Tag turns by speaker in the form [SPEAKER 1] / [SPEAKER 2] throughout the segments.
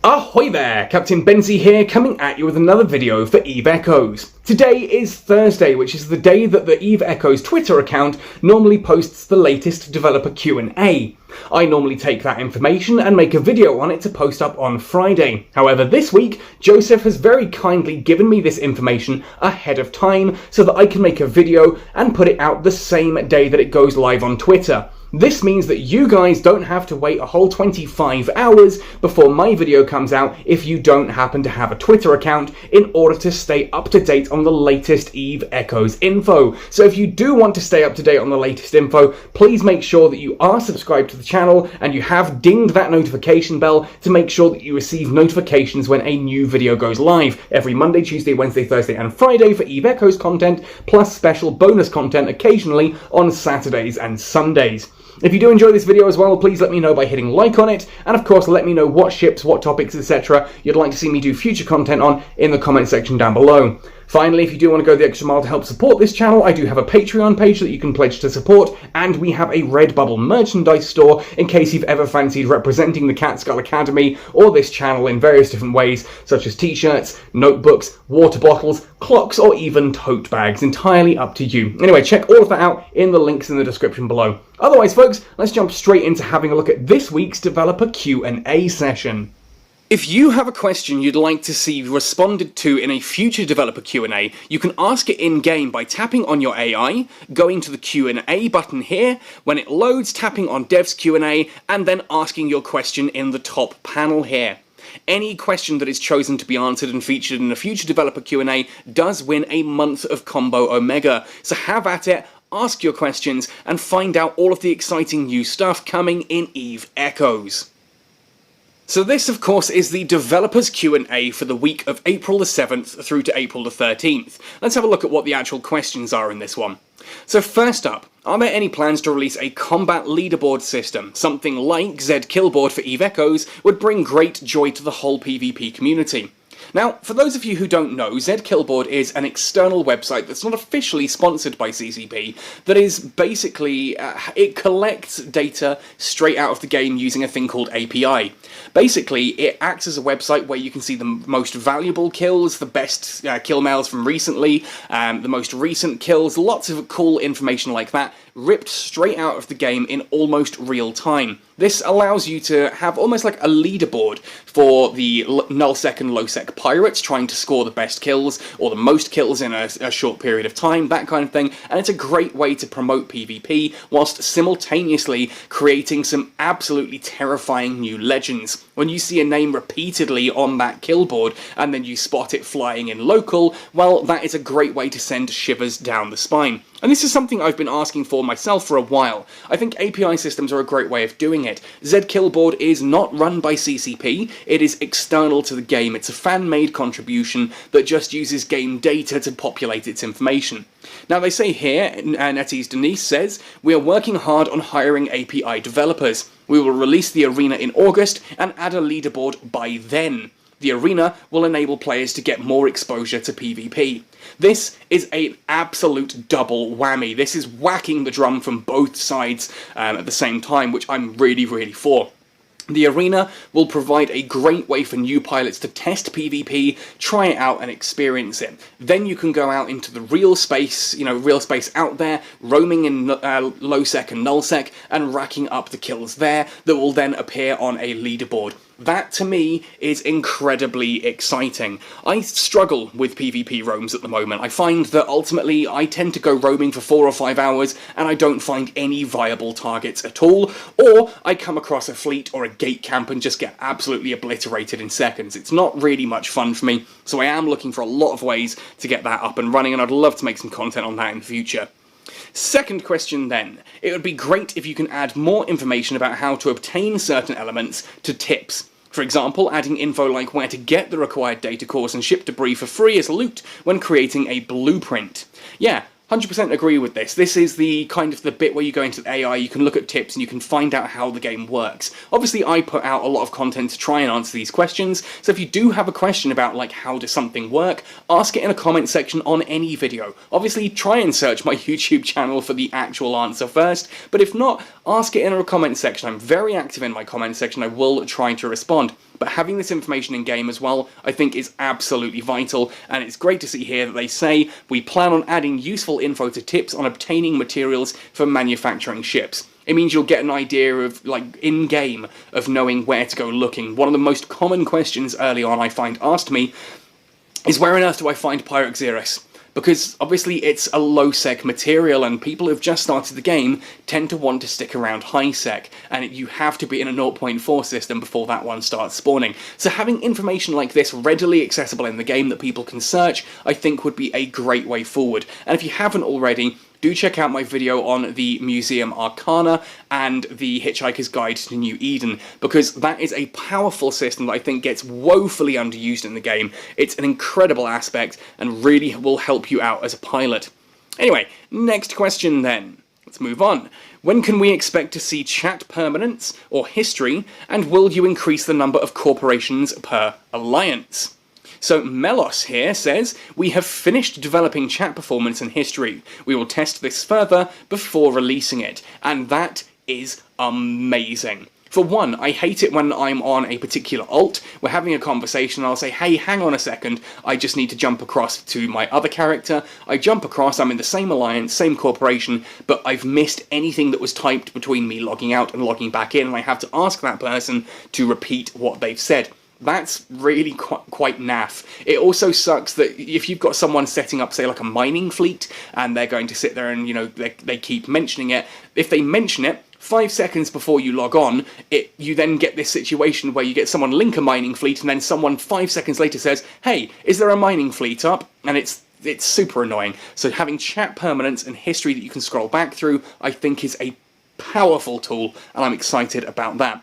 [SPEAKER 1] Ahoy there, Captain Benzie here, coming at you with another video for Eve Echoes. Today is Thursday, which is the day that the Eve Echoes Twitter account normally posts the latest developer Q&A. I normally take that information and make a video on it to post up on Friday. However, this week, Joseph has very kindly given me this information ahead of time so that I can make a video and put it out the same day that it goes live on Twitter. This means that you guys don't have to wait a whole 25 hours before my video comes out if you don't happen to have a Twitter account in order to stay up to date on the latest Eve Echoes info. So if you do want to stay up to date on the latest info, please make sure that you are subscribed to the channel and you have dinged that notification bell to make sure that you receive notifications when a new video goes live every Monday, Tuesday, Wednesday, Thursday and Friday for Eve Echoes content, plus special bonus content occasionally on Saturdays and Sundays. If you do enjoy this video as well, please let me know by hitting like on it, and of course let me know what ships, what topics, etc. you'd like to see me do future content on in the comment section down below. Finally, if you do want to go the extra mile to help support this channel, I do have a Patreon page that you can pledge to support, and we have a Redbubble merchandise store in case you've ever fancied representing the Catskull Academy or this channel in various different ways, such as t-shirts, notebooks, water bottles, clocks, or even tote bags. Entirely up to you. Anyway, check all of that out in the links in the description below. Otherwise, folks, let's jump straight into having a look at this week's developer Q&A session. If you have a question you'd like to see responded to in a future developer Q&A, you can ask it in-game by tapping on your AI, going to the Q&A button here, when it loads, tapping on Dev's Q&A, and then asking your question in the top panel here. Any question that is chosen to be answered and featured in a future developer Q&A does win a month of Combo Omega, so have at it, ask your questions, and find out all of the exciting new stuff coming in Eve Echoes. So this, of course, is the developers Q&A for the week of April the 7th through to April the 13th. Let's have a look at what the actual questions are in this one. So first up, are there any plans to release a combat leaderboard system? Something like Zed Killboard for Eve Echoes would bring great joy to the whole PvP community. Now, for those of you who don't know, Zed Killboard is an external website that's not officially sponsored by CCP, that is basically, it collects data straight out of the game using a thing called API. Basically, it acts as a website where you can see the most valuable kills, the best kill mails from recently, the most recent kills, lots of cool information like that, ripped straight out of the game in almost real time. This allows you to have almost like a leaderboard for the nullsec and lowsec pirates trying to score the best kills or the most kills in a short period of time, that kind of thing, and it's a great way to promote PvP whilst simultaneously creating some absolutely terrifying new legends. When you see a name repeatedly on that kill board and then you spot it flying in local, well, that is a great way to send shivers down the spine. And this is something I've been asking for myself for a while. I think API systems are a great way of doing it. Zed Killboard is not run by CCP, it is external to the game. It's a fan-made contribution that just uses game data to populate its information. Now they say here, NetEase Denise says, "We are working hard on hiring API developers. We will release the arena in August and add a leaderboard by then. The arena will enable players to get more exposure to PvP." This is an absolute double whammy. This is whacking the drum from both sides at the same time, which I'm really, really for. The arena will provide a great way for new pilots to test PvP, try it out and experience it. Then you can go out into the real space, real space out there, roaming in lowsec and nullsec and racking up the kills there that will then appear on a leaderboard. That, to me, is incredibly exciting. I struggle with PvP roams at the moment. I find that ultimately I tend to go roaming for 4 or 5 hours and I don't find any viable targets at all, or I come across a fleet or a gate camp and just get absolutely obliterated in seconds. It's not really much fun for me, so I am looking for a lot of ways to get that up and running, and I'd love to make some content on that in the future. Second question then. It would be great if you can add more information about how to obtain certain elements to tips. For example, adding info like where to get the required data cores and ship debris for free as loot when creating a blueprint. Yeah, 100% agree with this. This is the kind of the bit where you go into the AI, you can look at tips and you can find out how the game works. Obviously I put out a lot of content to try and answer these questions, so if you do have a question about like how does something work, ask it in a comment section on any video. Obviously try and search my YouTube channel for the actual answer first, but if not, ask it in a comment section. I'm very active in my comment section, I will try to respond. but having this information in game as well, I think is absolutely vital, and it's great to see here that they say, we plan on adding useful info to tips on obtaining materials for manufacturing ships. It means you'll get an idea of, like, in-game, of knowing where to go looking. One of the most common questions early on I find asked me is, where on earth do I find Pyroxeris? Because obviously it's a low-sec material, and people who've just started the game tend to want to stick around high-sec, and you have to be in a 0.4 system before that one starts spawning. So having information like this readily accessible in the game that people can search, I think would be a great way forward. And if you haven't already, do check out my video on the Museum Arcana and the Hitchhiker's Guide to New Eden, because that is a powerful system that I think gets woefully underused in the game. It's an incredible aspect and really will help you out as a pilot. Anyway, next question then. Let's move on. When can we expect to see chat permanence or history, and will you increase the number of corporations per alliance? So Melos here says, we have finished developing chat performance and history. We will test this further before releasing it, and that is amazing. For one, I hate it when I'm on a particular alt, we're having a conversation, and I'll say, hey, hang on a second, I just need to jump across to my other character. I jump across, I'm in the same alliance, same corporation, but I've missed anything that was typed between me logging out and logging back in, and I have to ask that person to repeat what they've said. That's really quite naff. It also sucks that if you've got someone setting up, say, like a mining fleet, and they're going to sit there and, you know, they keep mentioning it, if they mention it 5 seconds before you log on, you then get this situation where you get someone link a mining fleet, and then someone 5 seconds later says, hey, is there a mining fleet up? And it's super annoying. So having chat permanence and history that you can scroll back through, I think is a powerful tool, and I'm excited about that.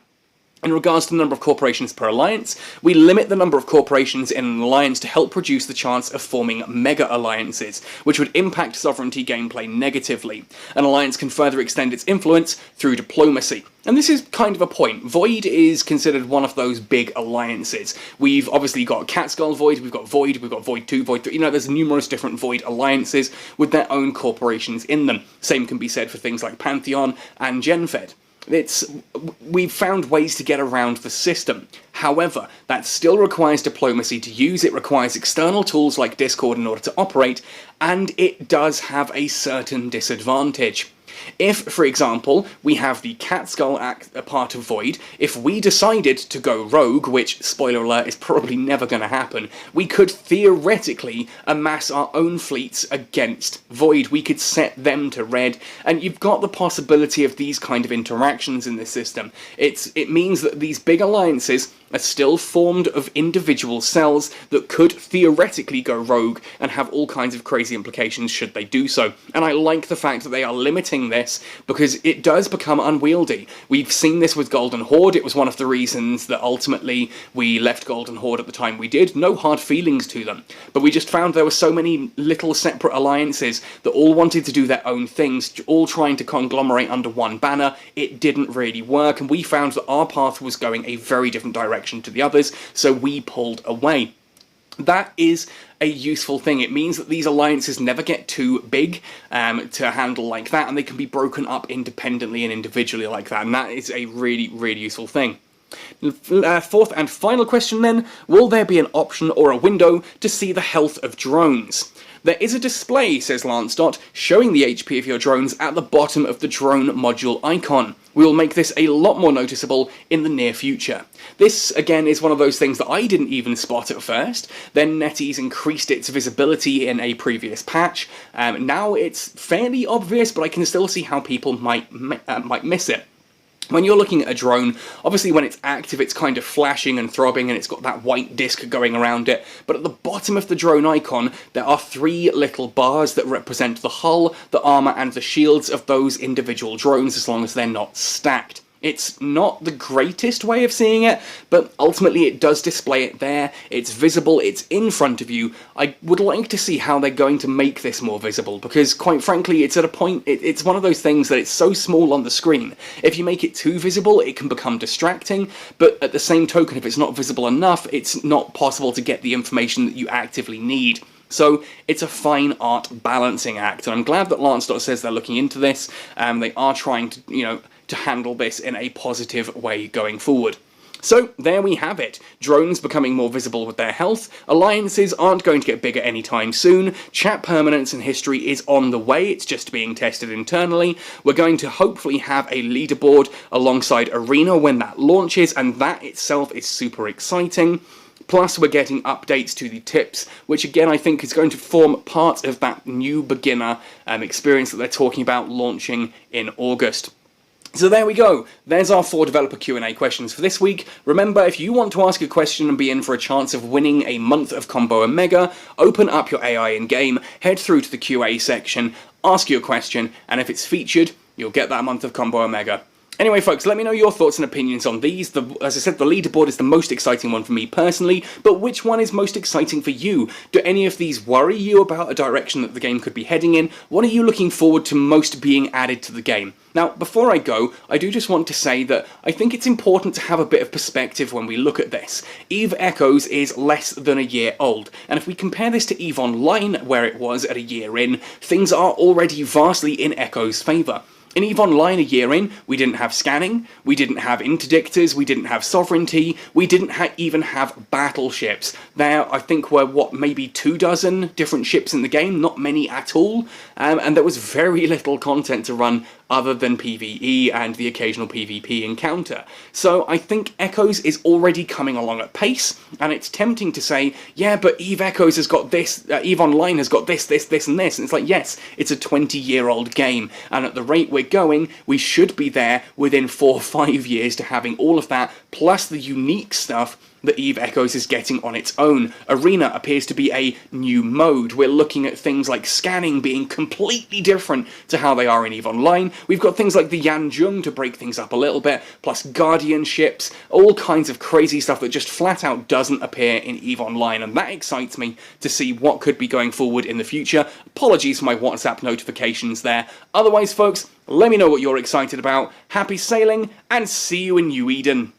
[SPEAKER 1] In regards to the number of corporations per alliance, we limit the number of corporations in an alliance to help reduce the chance of forming mega alliances, which would impact sovereignty gameplay negatively. An alliance can further extend its influence through diplomacy. And this is kind of a point. Void is considered one of those big alliances. We've obviously got Catskull Void, we've got Void 2, Void 3, you know, there's numerous different Void alliances with their own corporations in them. Same can be said for things like Pantheon and GenFed. We've found ways to get around the system. However, that still requires diplomacy to use, it requires external tools like Discord in order to operate, and it does have a certain disadvantage. If, for example, we have the Catskull a part of Void, if we decided to go rogue, which, spoiler alert, is probably never going to happen, we could theoretically amass our own fleets against Void. We could set them to red, and you've got the possibility of these kind of interactions in this system. It means that these big alliances are still formed of individual cells that could theoretically go rogue and have all kinds of crazy implications should they do so. And I like the fact that they are limiting this, because it does become unwieldy. We've seen this with Golden Horde. It was one of the reasons that ultimately we left Golden Horde at the time we did. No hard feelings to them, but we just found there were so many little separate alliances that all wanted to do their own things, all trying to conglomerate under one banner. It didn't really work, and we found that our path was going a very different direction to the others, so we pulled away. That is a useful thing. It means that these alliances never get too big to handle like that, and they can be broken up independently and individually like that, and that is a really, really useful thing. Fourth and final question then, will there be an option or a window to see the health of drones? There is a display, says Lancedot, showing the HP of your drones at the bottom of the drone module icon. We will make this a lot more noticeable in the near future. This, again, is one of those things that I didn't even spot at first. Then NetEase increased its visibility in a previous patch. Now it's fairly obvious, but I can still see how people might miss it. When you're looking at a drone, obviously when it's active it's kind of flashing and throbbing and it's got that white disc going around it, but at the bottom of the drone icon there are 3 little bars that represent the hull, the armour and the shields of those individual drones, as long as they're not stacked. It's not the greatest way of seeing it, but ultimately it does display it there, it's visible, it's in front of you. I would like to see how they're going to make this more visible, because quite frankly it's at a point, it's one of those things that it's so small on the screen. If you make it too visible it can become distracting, but at the same token if it's not visible enough it's not possible to get the information that you actively need. So it's a fine art balancing act, and I'm glad that Lancedot says they're looking into this, they are trying to, to handle this in a positive way going forward. So there we have it. Drones becoming more visible with their health, alliances aren't going to get bigger anytime soon, chat permanence and history is on the way, it's just being tested internally. We're going to hopefully have a leaderboard alongside Arena when that launches, and that itself is super exciting. Plus we're getting updates to the tips, which again I think is going to form part of that new beginner experience that they're talking about launching in August. So there we go, there's our 4 developer Q&A questions for this week. Remember, if you want to ask a question and be in for a chance of winning a month of Combo Omega, open up your AI in-game, head through to the QA section, ask your question, and if it's featured, you'll get that month of Combo Omega. Anyway folks, let me know your thoughts and opinions on these. As I said, the leaderboard is the most exciting one for me personally, but which one is most exciting for you? Do any of these worry you about a direction that the game could be heading in? What are you looking forward to most being added to the game? Now, before I go, I do just want to say that I think it's important to have a bit of perspective when we look at this. EVE Echoes is less than a year old, and if we compare this to EVE Online, where it was at a year in, things are already vastly in Echoes' favour. In EVE Online a year in, we didn't have scanning, we didn't have interdictors, we didn't have sovereignty, we didn't even have battleships. There, I think, were, what, maybe 24 different ships in the game, not many at all, and there was very little content to run other than PvE and the occasional PvP encounter. So I think Echoes is already coming along at pace, and it's tempting to say, yeah, but EVE Echoes has got this, EVE Online has got this, this, this, and this, and it's like, yes, it's a 20-year-old game, and at the rate we're going, we should be there within 4 or 5 years to having all of that, plus the unique stuff that EVE Echoes is getting on its own. Arena appears to be a new mode. We're looking at things like scanning being completely different to how they are in EVE Online. We've got things like the Yanjung to break things up a little bit, plus Guardian ships, all kinds of crazy stuff that just flat out doesn't appear in EVE Online, and that excites me to see what could be going forward in the future. Apologies for my WhatsApp notifications there. Otherwise, folks, let me know what you're excited about. Happy sailing, and see you in New Eden.